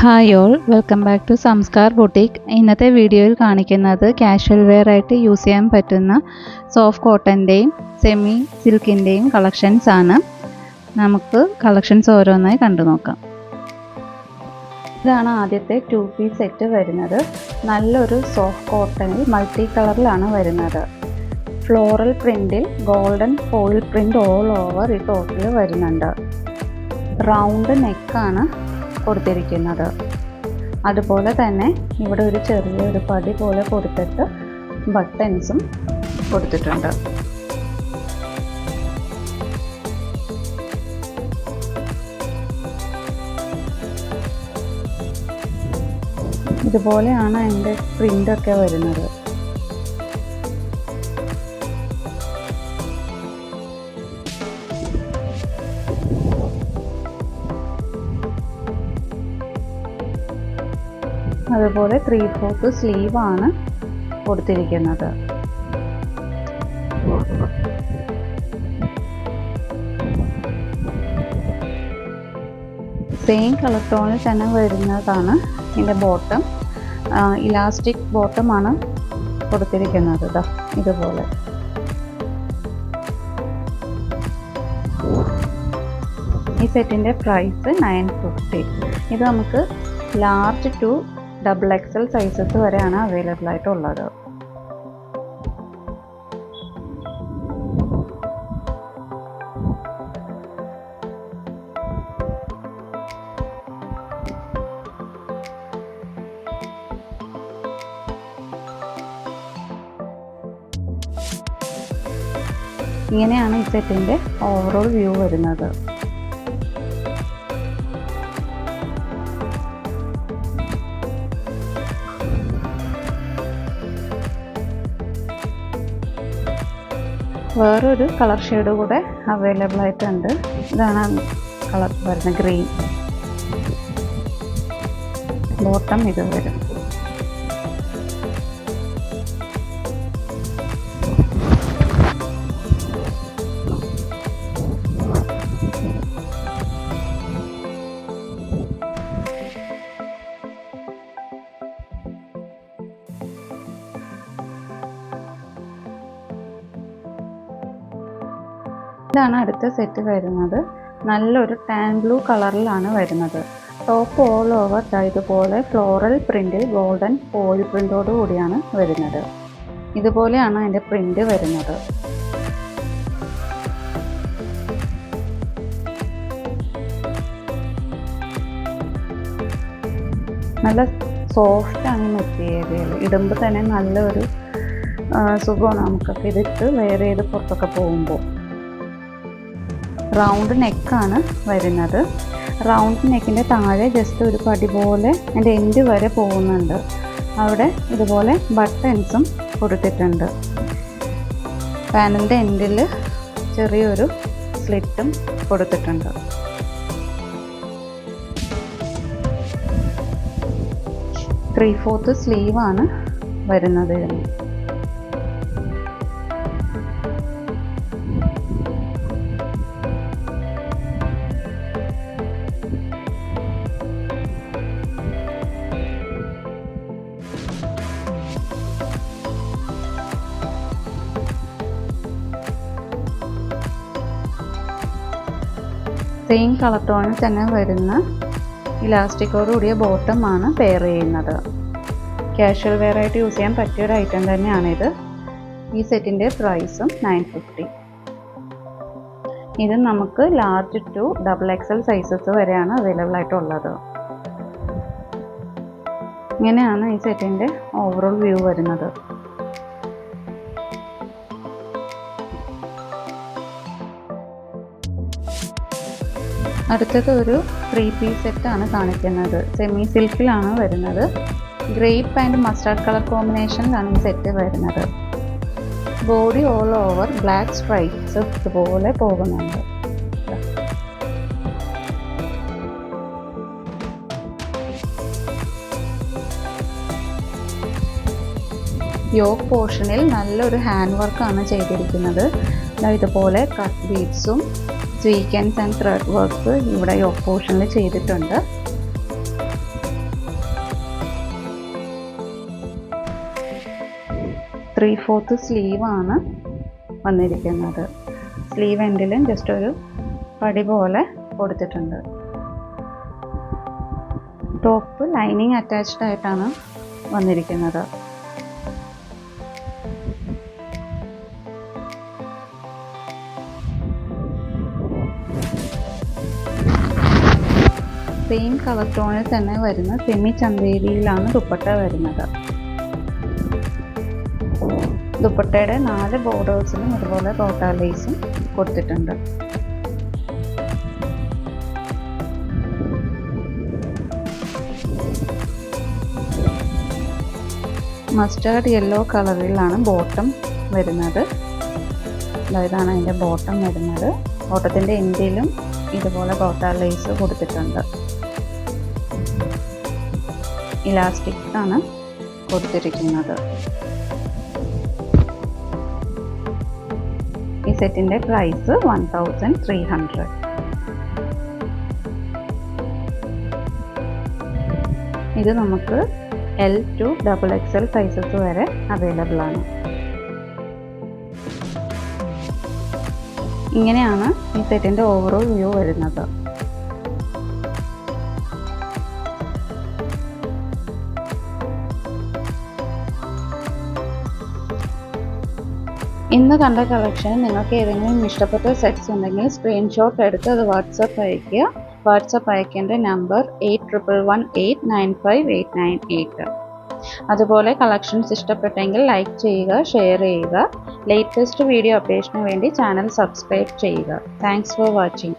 Hi all, welcome back to Samskar boutique. ഇന്നത്തെ വീഡിയോയിൽ കാണിക്കുന്നത് കാഷ്വൽ വെയർ ആയിട്ട് യൂസ് ചെയ്യാൻ പറ്റുന്ന സോഫ്റ്റ് കോട്ടൻ്റെയും സെമി സിൽക്കിൻ്റെയും കളക്ഷൻസ് ആണ്. നമുക്ക് കളക്ഷൻസ് ഓരോന്നായി കണ്ടു നോക്കാം. ഇതാണ് ആദ്യത്തെ 2 പീസ് സെറ്റ് വരുന്നത്. നല്ലൊരു സോഫ്റ്റ് കോട്ടണിൽ മൾട്ടി കളറിലാണ് വരുന്നത്. ഫ്ലോറൽ പ്രിൻറ്റിൽ golden foil print all over ഈ ടോപ്പിൽ വരുന്നുണ്ട്. റൗണ്ട് നെക്കാണ് കൊടുത്തിരിക്കുന്നത്. അതുപോലെ തന്നെ ഇവിടെ ഒരു ചെറിയൊരു പടി പോലെ കൊടുത്തിട്ട് ബട്ടൺസും കൊടുത്തിട്ടുണ്ട്. ഇതുപോലെയാണ് അതിൻ്റെ പ്രിൻ്റൊക്കെ വരുന്നത്. അതുപോലെ 3/4 സ്ലീവ് ആണ് കൊടുത്തിരിക്കുന്നത്. സെയിം കളർ ടോണിൽ തന്നെ വരുന്നതാണ് ഇതിൻ്റെ ബോട്ടം. ഇലാസ്റ്റിക് ബോട്ടമാണ് കൊടുത്തിരിക്കുന്നത്. ഇതുപോലെ ഈ സെറ്റിൻ്റെ പ്രൈസ് 950. ഇത് നമുക്ക് ലാർജ് ടു XXL സൈസസ് വരെയാണ് അവൈലബിൾ ആയിട്ടുള്ളത്. ഇങ്ങനെയാണ് ഈ സെറ്റിൻ്റെ ഓവറോൾ വ്യൂ വരുന്നത്. വേറൊരു കളർ ഷെയ്ഡ് കൂടെ അവൈലബിൾ ആയിട്ടുണ്ട്. ഇതാണ് കളർ വരുന്നത്, ഗ്രീൻ. ബോട്ടം ഇത് വരും. ഇതാണ് അടുത്ത സെറ്റ് വരുന്നത്. നല്ലൊരു ടാൻ ബ്ലൂ കളറിലാണ് വരുന്നത്. ടോപ്പ് ഓൾ ഓവർ ഇതുപോലെ ഫ്ലോറൽ പ്രിൻറ്റിൽ ഗോൾഡൻ ഫോയിൽ പ്രിൻ്റോട് കൂടിയാണ് വരുന്നത്. ഇതുപോലെയാണ് അതിൻ്റെ പ്രിൻ്റ് വരുന്നത്. നല്ല സോഫ്റ്റാണ് മെറ്റീരിയൽ. ഇടുമ്പോൾ തന്നെ നല്ലൊരു സുഖമാണ് നമുക്കൊക്കെ ഇതിട്ട് വെയർ ചെയ്ത് പുറത്തൊക്കെ പോകുമ്പോൾ. റൗണ്ട് നെക്കാണ് വരുന്നത്. റൗണ്ട് നെക്കിൻ്റെ താഴെ ജസ്റ്റ് ഒരു പടി പോലെ അതിൻ്റെ എൻഡ് വരെ പോകുന്നുണ്ട്. അവിടെ ഇതുപോലെ ബട്ടൺസും കൊടുത്തിട്ടുണ്ട്. പാനലിൻ്റെ എൻഡിൽ ചെറിയൊരു സ്ലിറ്റും കൊടുത്തിട്ടുണ്ട്. ത്രീ-ഫോർത്ത് സ്ലീവാണ് വരുന്നത്. സെയിം കളർ ടോണിൽ തന്നെ വരുന്ന ഇലാസ്റ്റിക്കോട് കൂടിയ ബോട്ടമാണ് പെയർ ചെയ്യുന്നത്. കാഷ്വൽ വെയർ ആയിട്ട് യൂസ് ചെയ്യാൻ പറ്റിയൊരു ഐറ്റം തന്നെയാണിത്. ഈ സെറ്റിൻ്റെ പ്രൈസും 950. ഇത് നമുക്ക് ലാർജ് ടു XXL സൈസസ് വരെയാണ് അവൈലബിൾ ആയിട്ടുള്ളത്. ഇങ്ങനെയാണ് ഈ സെറ്റിൻ്റെ ഓവറോൾ വ്യൂ വരുന്നത്. അടുത്തത് ഒരു 3 പീസ് സെറ്റാണ് കാണിക്കുന്നത്. സെമി സിൽക്കിലാണ് വരുന്നത്. ഗ്രേപ്പ് ആൻഡ് മസ്റ്റാർഡ് കളർ കോമ്പിനേഷനിലാണ് ഈ സെറ്റ് വരുന്നത്. Body all over black stripes ഇതുപോലെ പോകുന്നുണ്ട്. യോക്ക് പോർഷനിൽ നല്ലൊരു ഹാൻഡ് വർക്കാണ് ചെയ്തിരിക്കുന്നത്. ഇതുപോലെ കട്ട് ബീഡ്സും സ്വീക്കൻസ് ആൻഡ് ത്രെഡ് വർക്ക് ഇവിടെ യോക്ക് പോർഷനിൽ ചെയ്തിട്ടുണ്ട്. 3/4 സ്ലീവാണ് വന്നിരിക്കുന്നത്. സ്ലീവ് എൻഡിലും ജസ്റ്റ് ഒരു പടി പോലെ കൊടുത്തിട്ടുണ്ട്. ടോപ്പ് ലൈനിങ് അറ്റാച്ച്ഡ് ആയിട്ടാണ് വന്നിരിക്കുന്നത്. സെയിം കളർ ടോണിൽ തന്നെ വരുന്ന സെമി ചന്തേരിയിലാണ് ദുപ്പട്ട വരുന്നത്. ദുപ്പട്ടയുടെ 4 ബോർഡേഴ്സിലും ഇതുപോലെ റോട്ടാ ലേസും കൊടുത്തിട്ടുണ്ട്. മസ്റ്റേർഡ് യെല്ലോ കളറിലാണ് ബോട്ടം വരുന്നത്. ഇതാണ് അതിൻ്റെ ബോട്ടം വരുന്നത്. ബോട്ടത്തിൻ്റെ എൻഡിലും ഇതുപോലെ റോട്ടാ ലേസ് കൊടുത്തിട്ടുണ്ട്. ഇലാസ്റ്റിക് ആണ് കൊടുത്തിരിക്കുന്നത്. ഈ സെറ്റിൻ്റെ പ്രൈസ് 1300. ഇത് നമുക്ക് L to XXL സൈസസ് വരെ അവൈലബിൾ ആണ്. ഇങ്ങനെയാണ് ഈ സെറ്റിൻ്റെ ഓവറോൾ വ്യൂ വരുന്നത്. ഇന്ന് കണ്ട കളക്ഷൻ നിങ്ങൾക്ക് ഏതെങ്കിലും ഇഷ്ടപ്പെട്ട സെറ്റ്സ് ഉണ്ടെങ്കിൽ സ്ക്രീൻഷോട്ട് എടുത്ത് അത് വാട്സപ്പ് അയയ്ക്കുക. വാട്സപ്പ് അയക്കേണ്ട നമ്പർ 8118958988. അതുപോലെ കളക്ഷൻസ് ഇഷ്ടപ്പെട്ടെങ്കിൽ ലൈക്ക് ചെയ്യുക, ഷെയർ ചെയ്യുക. ലേറ്റസ്റ്റ് വീഡിയോ അപ്ഡേഷന് വേണ്ടി ചാനൽ സബ്സ്ക്രൈബ് ചെയ്യുക. Thanks for watching.